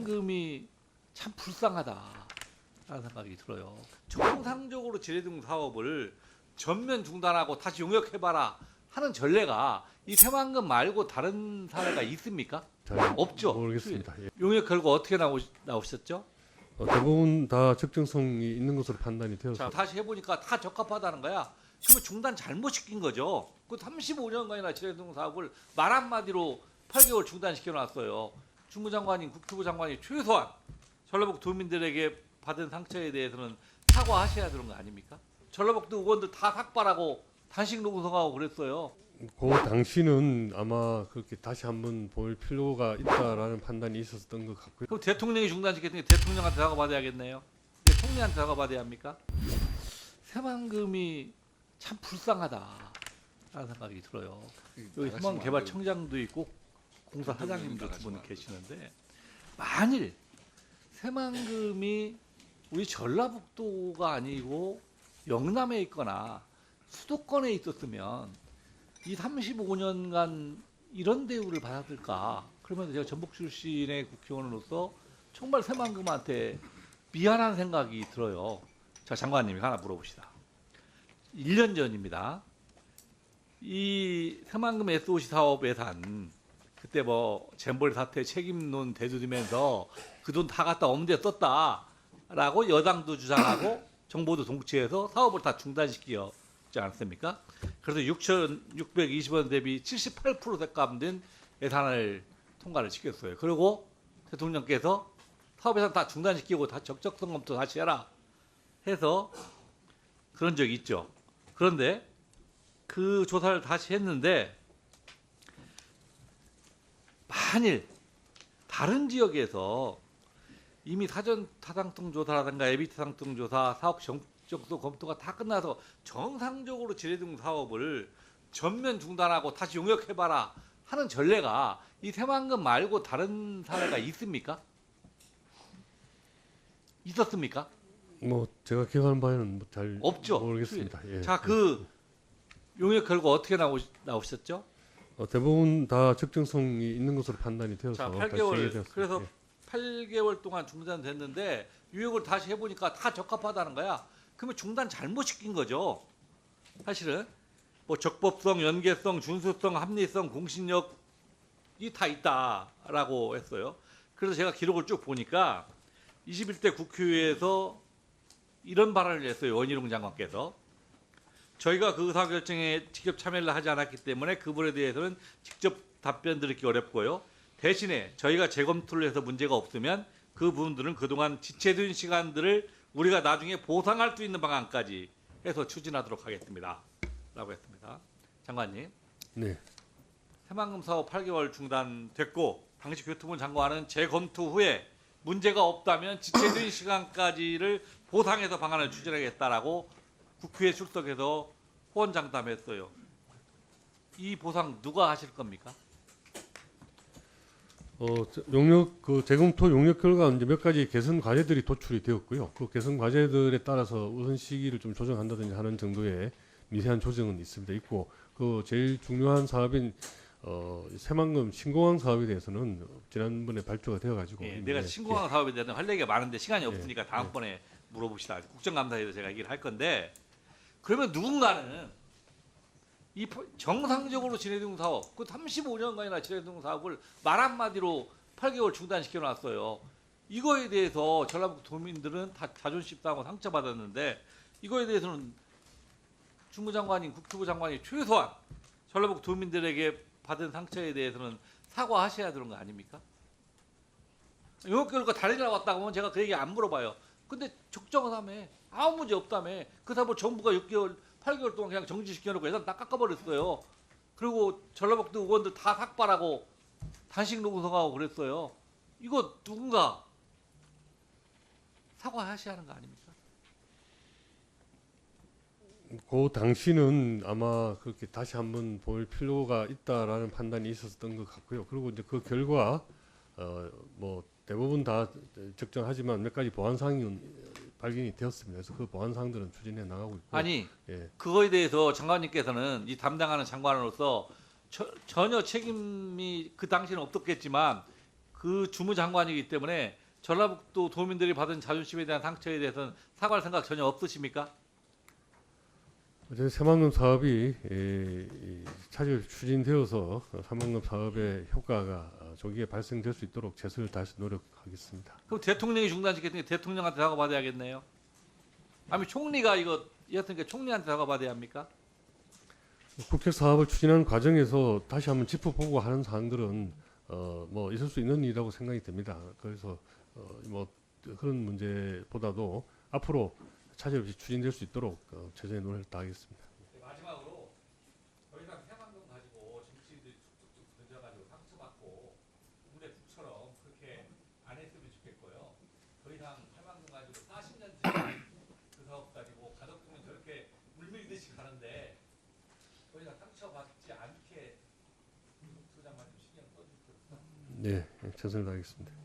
새만금이 참 불쌍하다라는 생각이 들어요. 정상적으로 지뢰등 사업을 전면 중단하고 다시 용역해봐라 하는 전례가 이 새만금 말고 다른 사례가 있습니까? 잘 없죠. 모르겠습니다. 예. 용역 결과 어떻게 나오셨죠? 대부분 다 적정성이 있는 것으로 판단이 되어서 자, 다시 해보니까 다 적합하다는 거야. 그러면 중단 잘못 시킨 거죠. 그 35년간이나 지뢰등 사업을 말 한마디로 8개월 중단시켜놨어요. 주무장관인 국토부 장관이 최소한 전라북도 도민들에게 받은 상처에 대해서는 사과하셔야 되는 거 아닙니까? 전라북도 의원들 다 삭발하고 단식 노동성하고 그랬어요. 그 당시는 아마 그렇게 다시 한번 볼 필요가 있다라는 판단이 있었던 것 같고요. 그럼 대통령이 중단시켰으니 대통령한테 사과받아야겠네요. 근데 총리한테 사과받아야 합니까? 새만금이 참 불쌍하다라는 생각이 들어요. 여기 새만금개발청장도 있고 공사 사장님도 두 분 계시는데 만일 새만금이 우리 전라북도가 아니고 영남에 있거나 수도권에 있었으면 이 35년간 이런 대우를 받았을까? 그러면 제가 전북 출신의 국회의원으로서 정말 새만금한테 미안한 생각이 들어요. 자, 장관님이 하나 물어봅시다. 1년 전입니다. 이 새만금 SOC 사업 예산 그때 뭐 잼버리 사태 책임론 대두면서 그 돈 다 갖다 없는데 썼다라고 여당도 주장하고 정부도 동치해서 사업을 다 중단시키지 않았습니까? 그래서 6,620원 대비 78% 삭감된 예산을 통과를 시켰어요. 그리고 대통령께서 사업 예산 다 중단시키고 다 적정성 검토 다시 해라 해서 그런 적이 있죠. 그런데 그 조사를 다시 했는데 만일 다른 지역에서 이미 사전 타당성 조사라든가 예비 타당성 조사, 사업 적정성 검토가 다 끝나서 정상적으로 지뢰등 사업을 전면 중단하고 다시 용역해봐라 하는 전례가 이 새만금 말고 다른 사례가 있습니까? 있었습니까? 뭐 제가 기억하는 바에는 잘 없죠. 모르겠습니다. 예. 자, 그 용역 결과 어떻게 나오셨죠? 대부분 다 적정성이 있는 것으로 판단이 되어서 자, 다시 8개월 재개되었습니다. 그래서 예. 8개월 동안 중단됐는데 유역을 다시 해보니까 다 적합하다는 거야. 그러면 중단 잘못 시킨 거죠. 사실은 뭐 적법성, 연계성, 준수성, 합리성, 공신력이 다 있다라고 했어요. 그래서 제가 기록을 쭉 보니까 21대 국회에서 이런 발언을 했어요. 원희룡 장관께서. 저희가 그 의사결정에 직접 참여를 하지 않았기 때문에 그 부분에 대해서는 직접 답변 드리기 어렵고요. 대신에 저희가 재검토를 해서 문제가 없으면 그 부분들은 그동안 지체된 시간들을 우리가 나중에 보상할 수 있는 방안까지 해서 추진하도록 하겠습니다. 라고 했습니다. 장관님. 네. 새만금 사업 8개월 중단됐고 당시 교통부 장관은 재검토 후에 문제가 없다면 지체된 시간까지를 보상해서 방안을 추진하겠다라고 국회에 출석해서 호언장담했어요. 이 보상 누가 하실 겁니까? 용역 재검토 용역 결과 이제 몇 가지 개선 과제들이 도출이 되었고요. 그 개선 과제들에 따라서 우선 시기를 좀 조정한다든지 하는 정도의 미세한 조정은 있고 그 제일 중요한 사업인 새만금 신공항 사업에 대해서는 지난번에 발표가 되어가지고 예, 내가 신공항 사업에 대해서 할 얘기가 많은데 시간이 없으니까 다음번에 물어봅시다. 국정감사에서 제가 얘기를 할 건데 그러면 누군가는 이 정상적으로 지뢰등 사업, 그 35년간이나 지뢰등 사업을 말 한마디로 8개월 중단시켜 놨어요. 이거에 대해서 전라북도 도민들은 다 자존심 상하고 상처받았는데 이거에 대해서는 주무장관인 국토부 장관이 최소한 전라북도 도민들에게 받은 상처에 대해서는 사과하셔야 되는 거 아닙니까? 용역 결과 다르게 나왔다고 하면 제가 그 얘기 안 물어봐요. 근데 적정하다며 아무 문제 없다며 그 사업을 정부가 8개월 동안 그냥 정지시켜놓고 예산 다 깎아버렸어요. 그리고 전라북도 의원들 다 삭발하고 단식 노동성하고 그랬어요. 이거 누군가 사과하셔야 하는 거 아닙니까? 그 당시는 아마 그렇게 다시 한번 볼 필요가 있다라는 판단이 있었던 것 같고요. 그리고 이제 그 결과 뭐 대부분 다 적정하지만 몇 가지 보완 사항이 발견이 되었습니다. 그래서 그 보완 사항들은 추진해 나가고 있고. 아니 예. 그거에 대해서 장관님께서는 이 담당하는 장관으로서 전혀 책임이 그 당시는 없었겠지만 그 주무장관이기 때문에 전라북도 도민들이 받은 자존심에 대한 상처에 대해서는 사과할 생각 전혀 없으십니까? 어제 새만금 사업이 차질 추진되어서 새만금 사업의 효과가 조기에 발생될 수 있도록 최선을 다해서 노력하겠습니다. 그럼 대통령이 중단시켰으니까 대통령한테 사과받아야겠네요. 아니 총리가 이거 이었으니까 총리한테 사과받아야 합니까? 국책 사업을 추진하는 과정에서 다시 한번 짚어보고 하는 사항들은 뭐 있을 수 있는 일이라고 생각이 됩니다. 그래서 뭐 그런 문제보다도 앞으로 차질 없이 추진될 수 있도록 최선의 노력을 다하겠습니다. 마지막으로 더 이상 새만금 가지고 정치인들이 툭툭툭 던져가지고 상처받고 우리국처럼 그렇게 안 했으면 좋겠고요. 더 이상 새만금 가지고 40년째 그 사업 가지고 가덕동은 저렇게 물밀듯이 가는데 더 이상 상처받지 않게 소장만 좀 신경 써주십시오. 네, 최선을 다하겠습니다.